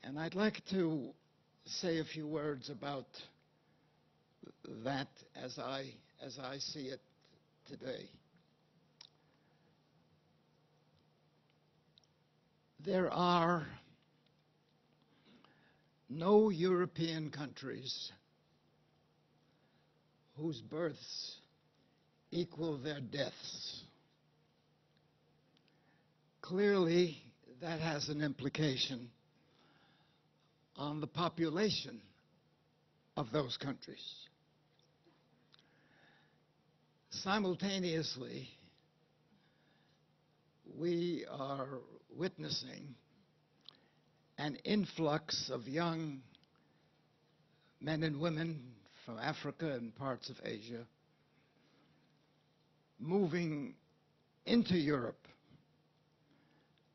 And I'd like to say a few words about that as I see it today. There are no European countries whose births equal their deaths. Clearly, that has an implication on the population of those countries. Simultaneously, we are witnessing an influx of young men and women from Africa and parts of Asia moving into Europe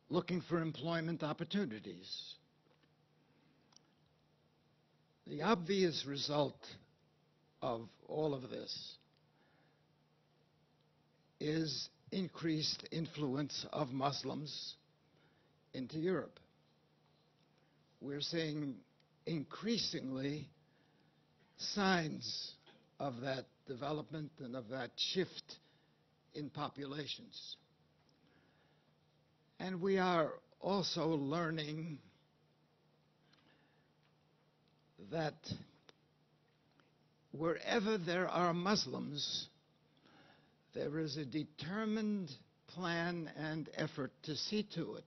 looking for employment opportunities. The obvious result of all of this is increased influence of Muslims into Europe. We're seeing increasingly signs of that development and of that shift in populations. And we are also learning that wherever there are Muslims, there is a determined plan and effort to see to it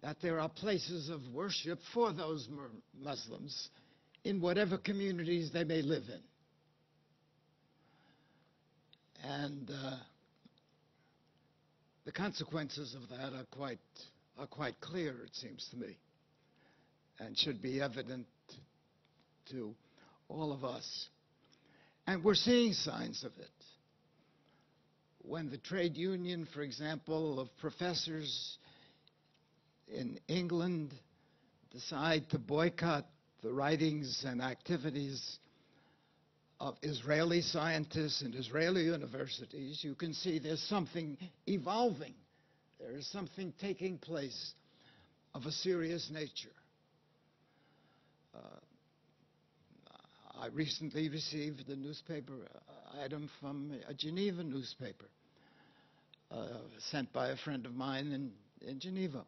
that there are places of worship for those Muslims in whatever communities they may live in. And the consequences of that are quite clear, it seems to me, and should be evident to all of us. And we're seeing signs of it. When the trade union, for example, of professors in England decide to boycott the writings and activities of Israeli scientists and Israeli universities, you can see there's something evolving. There is something taking place of a serious nature. I recently received a newspaper item from a Geneva newspaper sent by a friend of mine in Geneva,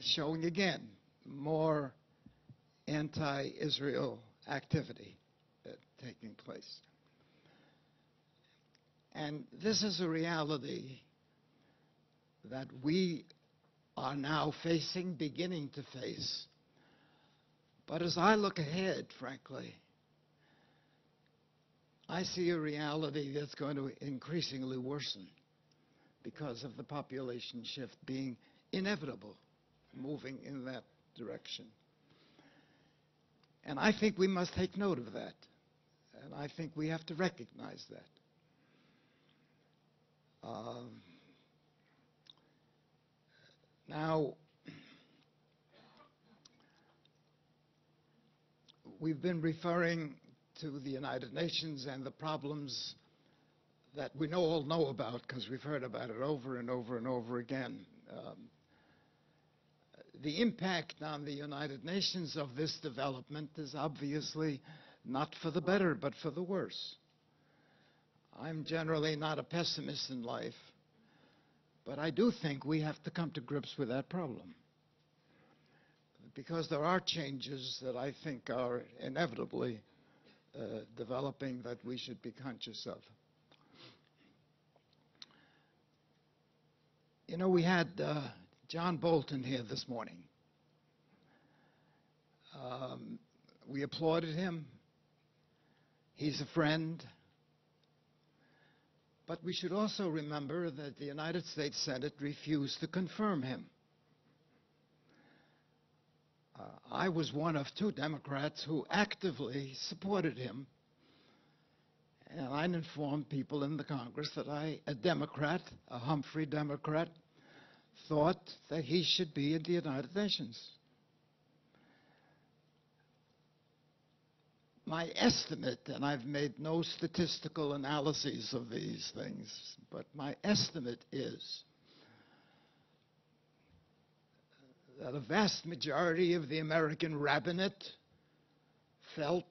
showing again more anti-Israel activity taking place. And this is a reality that we are now facing, beginning to face. But as I look ahead, frankly, I see a reality that's going to increasingly worsen because of the population shift being inevitable, moving in that direction. And I think we must take note of that. And I think we have to recognize that. Now, we've been referring to the United Nations and the problems that we all know about because we've heard about it over and over and over again. The impact on the United Nations of this development is obviously not for the better, but for the worse. I'm generally not a pessimist in life, but I do think we have to come to grips with that problem, because there are changes that I think are inevitably developing that we should be conscious of. You know, we had John Bolton here this morning. We applauded him. He's a friend. But we should also remember that the United States Senate refused to confirm him. I was one of two Democrats who actively supported him. And I informed people in the Congress that a Democrat, a Humphrey Democrat, thought that he should be in the United Nations. My estimate, and I've made no statistical analyses of these things, but my estimate is that a vast majority of the American rabbinate felt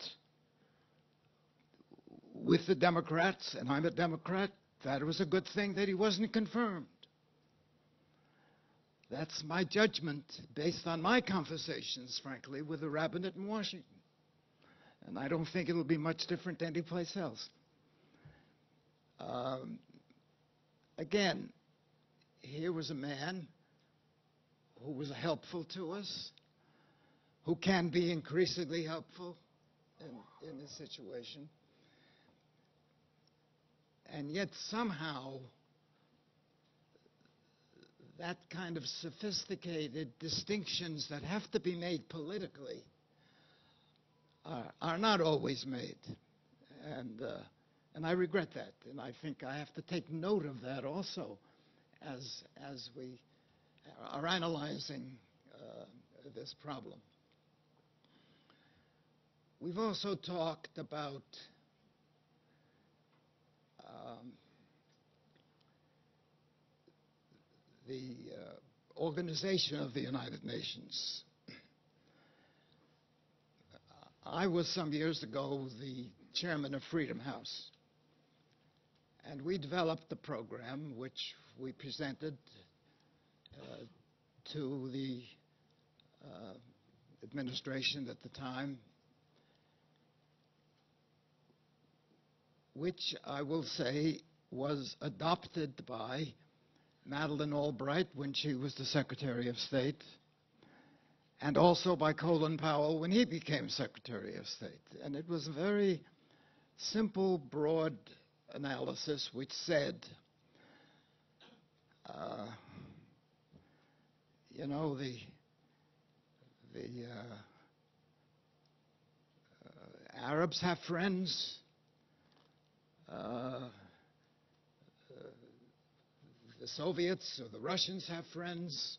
with the Democrats, and I'm a Democrat, that it was a good thing that he wasn't confirmed. That's my judgment based on my conversations, frankly, with the rabbinate in Washington. And I don't think it'll be much different anyplace else. Again, here was a man who was helpful to us, who can be increasingly helpful in this situation. And yet somehow that kind of sophisticated distinctions that have to be made politically are not always made. And I regret that. And I think I have to take note of that also as we are analyzing this problem. We've also talked about the organization of the United Nations. I was some years ago the chairman of Freedom House, and we developed a program which we presented to the administration at the time, which I will say was adopted by Madeleine Albright when she was the Secretary of State, and also by Colin Powell when he became Secretary of State. And it was a very simple, broad analysis which said, you know, the Arabs have friends, the Soviets or the Russians have friends.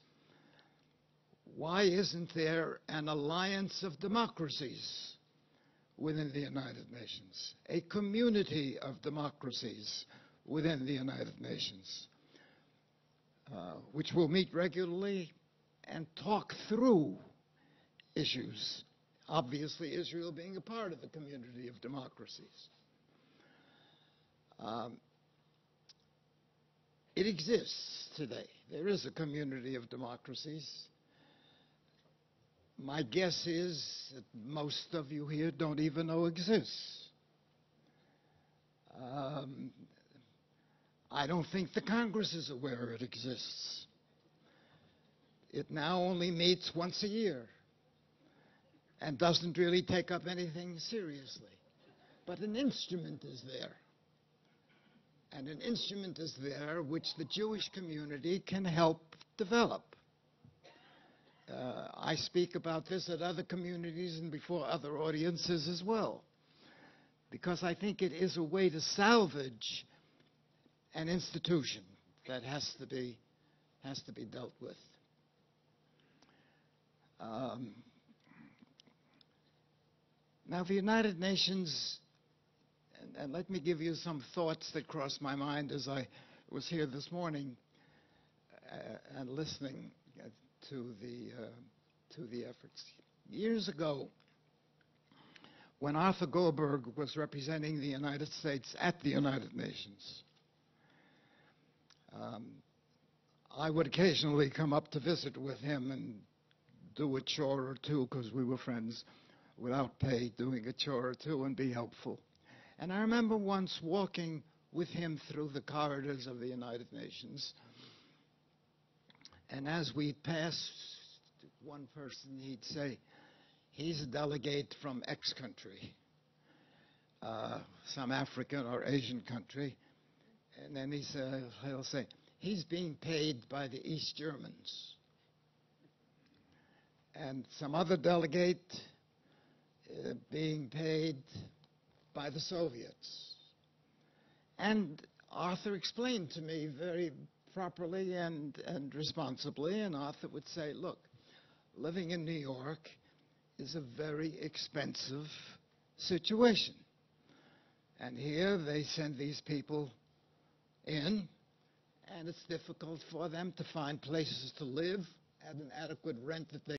Why isn't there an alliance of democracies within the United Nations, a community of democracies within the United Nations, which will meet regularly and talk through issues, obviously Israel being a part of the community of democracies. It exists today. There is a community of democracies. My guess is that most of you here don't even know exists. I don't think the Congress is aware it exists. It now only meets once a year and doesn't really take up anything seriously. But an instrument is there. And an instrument is there which the Jewish community can help develop. I speak about this at other communities and before other audiences as well, because I think it is a way to salvage an institution that has to be dealt with. Now, the United Nations, and let me give you some thoughts that crossed my mind as I was here this morning and listening to the efforts. Years ago, when Arthur Goldberg was representing the United States at the United Nations, I would occasionally come up to visit with him and do a chore or two, because we were friends, without pay, doing a chore or two and be helpful. And I remember once walking with him through the corridors of the United Nations, and as we passed one person, he'd say, he's a delegate from X country, some African or Asian country. And then he'll say, he's being paid by the East Germans. And some other delegate being paid by the Soviets. And Arthur explained to me very properly and responsibly, and Arthur would say, look, living in New York is a very expensive situation. And here they send these people in, and it's difficult for them to find places to live had an adequate rent that they